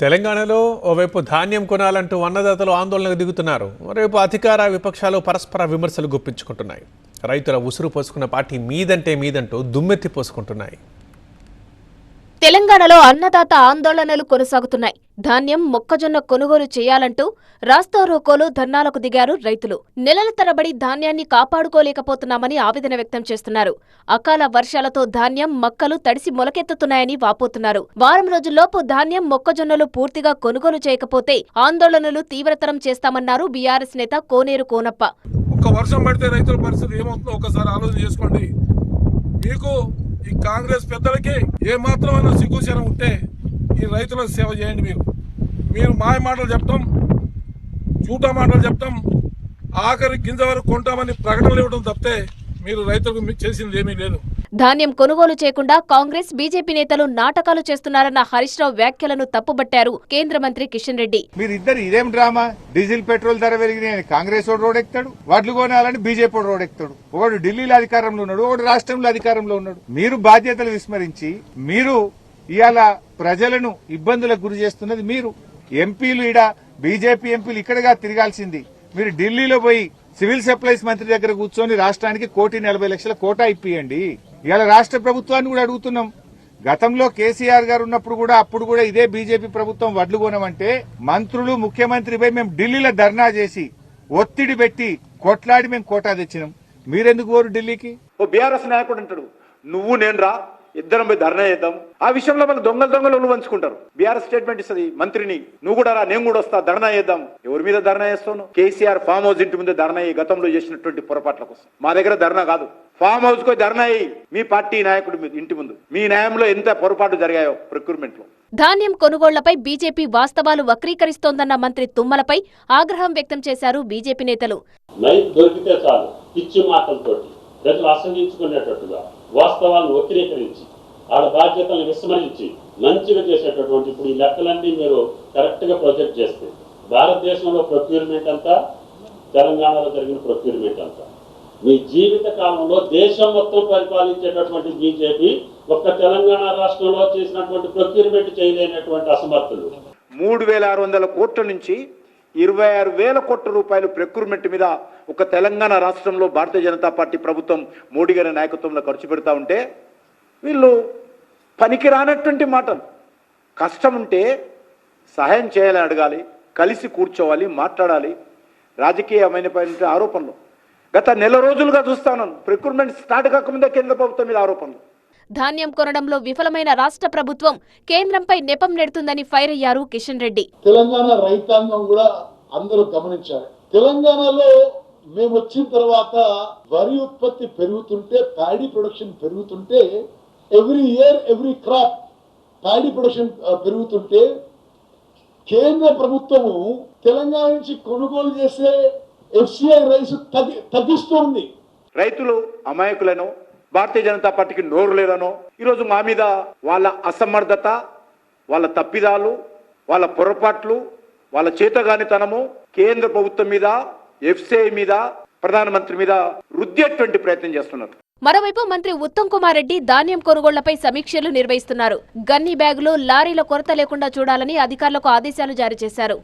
తెలంగాణలో ఓవైపు ధాన్యం కొనాలంటూ అన్నదాతలు ఆందోళనకు దిగుతున్నారు. మరోవైపు అధికార విపక్షాలు పరస్పర విమర్శలు గుప్పించుకుంటున్నాయి. రైతుల ఉసురు పోసుకున్న పార్టీ మీదంటూ దుమ్మెత్తి పోసుకుంటున్నాయి. తెలంగాణలో అన్నదాత ఆందోళనలు కొనసాగుతున్నాయి. ధాన్యం, మొక్కజొన్న కొనుగోలు చేయాలంటూ రాస్తారోకోలు, ధర్నాలకు దిగారు రైతులు. నెలల తరబడి ధాన్యాన్ని కాపాడుకోలేకపోతున్నామని ఆవేదన వ్యక్తం చేస్తున్నారు. అకాల వర్షాలతో ధాన్యం, మక్కలు తడిసి మొలకెత్తుతున్నాయని వాపోతున్నారు. వారం రోజుల్లోపు ధాన్యం, మొక్కజొన్నలు పూర్తిగా కొనుగోలు చేయకపోతే ఆందోళనలు తీవ్రతరం చేస్తామన్నారు బీఆర్ఎస్ నేత కోనేరు కోనప్ప. ఒక్క వర్షం పడితే రైతుల పరిస్థితి ఏమవుతుందో ఒకసారి ఆలోచన చేసుకోండి. మీకు ఈ కాంగ్రెస్ పెద్దలకి ఏమాత్రమైనా సిగ్గుశరం ఉంటే ఈ రైతులకు సేవ చేయండి. మీరు మాయ మాటలు చెప్తాం, చూటా మాటలు చెప్తాం, ఆఖరి గింజ వరకు కొంటామని ప్రకటనలు ఇవ్వడం తప్పితే మీరు రైతులకు చేసింది ఏమీ లేదు. ధాన్యం కొనుగోలు చేయకుండా కాంగ్రెస్, బీజేపీ నేతలు నాటకాలు చేస్తున్నారన్న హరీష్ రావు వ్యాఖ్యలను తప్పుబట్టారు కేంద్ర మంత్రి కిషన్ రెడ్డి. మీరిద్దరు ఇదేం డ్రామా? డీజిల్ పెట్రోల్ ధర పెరిగినాయని కాంగ్రెస్ రోడ్ ఎక్కుతాడు, వడ్లు కొనాలని బీజేపీ రోడ్ ఎక్కుతాడు. ఒకడు ఢిల్లీలో అధికారంలో ఉన్నాడు, ఒకడు రాష్ట్రంలో అధికారంలో ఉన్నాడు. మీరు బాధ్యతలు విస్మరించి మీరు ఇవాళ ప్రజలను ఇబ్బందులకు గురి చేస్తున్నది మీరు. ఎంపీలు ఈడ బీజేపీ ఎంపీలు ఇక్కడగా తిరగాల్సింది. మీరు ఢిల్లీలో పోయి సివిల్ సప్లైస్ మంత్రి దగ్గర కూర్చొని రాష్ట్రానికి 1,40,00,000 కోటా ఇప్పియండి. ఇవాళ రాష్ట్ర ప్రభుత్వాన్ని కూడా అడుగుతున్నాం. గతంలో కేసీఆర్ గారు ఉన్నప్పుడు కూడా అప్పుడు కూడా ఇదే బీజేపీ ప్రభుత్వం వడ్లు కొనమంటే మంత్రులు, ముఖ్యమంత్రి పోయి మేము ఢిల్లీలో ధర్నా చేసి ఒత్తిడి పెట్టి కొట్లాడి మేము కోటా తెచ్చినాం. మీరెందుకు పోరు ఢిల్లీకి? ఓ బీఆర్ఎస్ నాయకుడు అంటాడు, నువ్వు నేను రా, ఇద్దరం పోయి ధర్నా చేద్దాం. ఆ విషయంలో వాళ్ళు దొంగలు పంచుకుంటారు. బీఆర్ఎస్ స్టేట్మెంట్ ఇస్తుంది మంత్రిని, నువ్వు కూడా రా, నేను కూడా వస్తా, ధర్నా చేద్దాం. ఎవరి మీద ధర్నా చేస్తాను? కేసీఆర్ ఫామ్ హౌస్ ఇంటి ముందే ధర్నా అయ్యి గతంలో చేసినటువంటి పొరపాట్ల కోసం. మా దగ్గర ధర్నా కాదు, ఫామ్ హౌస్ కు ధర్నా అయ్యి మీ పార్టీ నాయకుడి ఇంటి ముందు మీ న్యాయంలో ఎంత పొరపాటు జరిగాయో ప్రొక్యూర్మెంట్ లో. ధాన్యం కొనుగోళ్లపై బీజేపీ వాస్తవాలు వక్రీకరిస్తోందన్న మంత్రి తుమ్మలపై ఆగ్రహం వ్యక్తం చేశారు బీజేపీ నేతలు. దొరికితే చాలు పిచ్చి మాటలతోటి ప్రజలు అసహించుకునేటట్టుగా వాస్తవాలను వక్రీకరించి వాళ్ళ బాధ్యతలను విస్మరించి మంచిగా చేసేటటువంటి ఇప్పుడు ఈ లెక్కలన్నీ మీరు కరెక్ట్ గా ప్రొజెక్ట్ చేస్తే భారతదేశంలో ప్రొక్యూర్మెంట్ అంతా, తెలంగాణలో జరిగిన ప్రొక్యూర్మెంట్ అంతా, మీ జీవిత కాలంలో దేశం మొత్తం పరిపాలించేటటువంటి బీజేపీ ఒక్క తెలంగాణ రాష్ట్రంలో చేసినటువంటి ప్రొక్యూర్మెంట్ చేయలేనటువంటి అసమర్థులు. 3,600 కోట్ల నుంచి 26,000 కోట్ల రూపాయలు ప్రొక్యూర్మెంట్ మీద ఒక తెలంగాణ రాష్ట్రంలో భారతీయ జనతా పార్టీ ప్రభుత్వం మోడీ గారి నాయకత్వంలో ఖర్చు పెడతా ఉంటే వీళ్ళు పనికి రానటువంటి మాటలు. కష్టం ఉంటే సహాయం చేయాలని అడగాలి, కలిసి కూర్చోవాలి, మాట్లాడాలి. రాజకీయమైన ఆరోపణలు గత నెల రోజులుగా చూస్తాను. ప్రొక్యూర్మెంట్ స్టార్ట్ కాకముందే కేంద్ర ప్రభుత్వం మీద ఆరోపణలు. ధాన్యం కొనడంలో విఫలమైన రాష్ట్ర ప్రభుత్వం కేంద్రంపై నెపం నెడుతుందని ఫైర్ అయ్యారు కిషన్ రెడ్డి. తెలంగాణ రైతాంగం కూడా అందరూ గమనించారు. తెలంగాణలో మేము వచ్చిన తర్వాత వరి ఉత్పత్తి పెరుగుతుంటే, ప్యాడీ ప్రొడక్షన్ పెరుగుతుంటే, every year every crop paddy production పెరుగుతుంటే కేంద్ర ప్రభుత్వము తెలంగాణ నుంచి కొనుగోలు చేసే FCI రైస్ తగ్గిస్తుంది. రైతులు అమాయకులను, భారతీయ జనతా పార్టీకి నోరు లేదనో ఈరోజు మా మీద వాళ్ళ అసమర్థత, వాళ్ళ తప్పిదాలు, వాళ్ళ పొరపాట్లు, వాళ్ళ చేతగానితనము కేంద్ర ప్రభుత్వం మీద, FCI మీద, ప్రధానమంత్రి మీద రుద్దేటువంటి ప్రయత్నం చేస్తున్నారు. మరోవైపు మంత్రి ఉత్తమ్ కుమార్ రెడ్డి ధాన్యం కొనుగోళ్లపై సమీక్షలు నిర్వహిస్తున్నారు. గన్ని బ్యాగులు, లారీల కొరత లేకుండా చూడాలని అధికారులకు ఆదేశాలు జారీ చేశారు.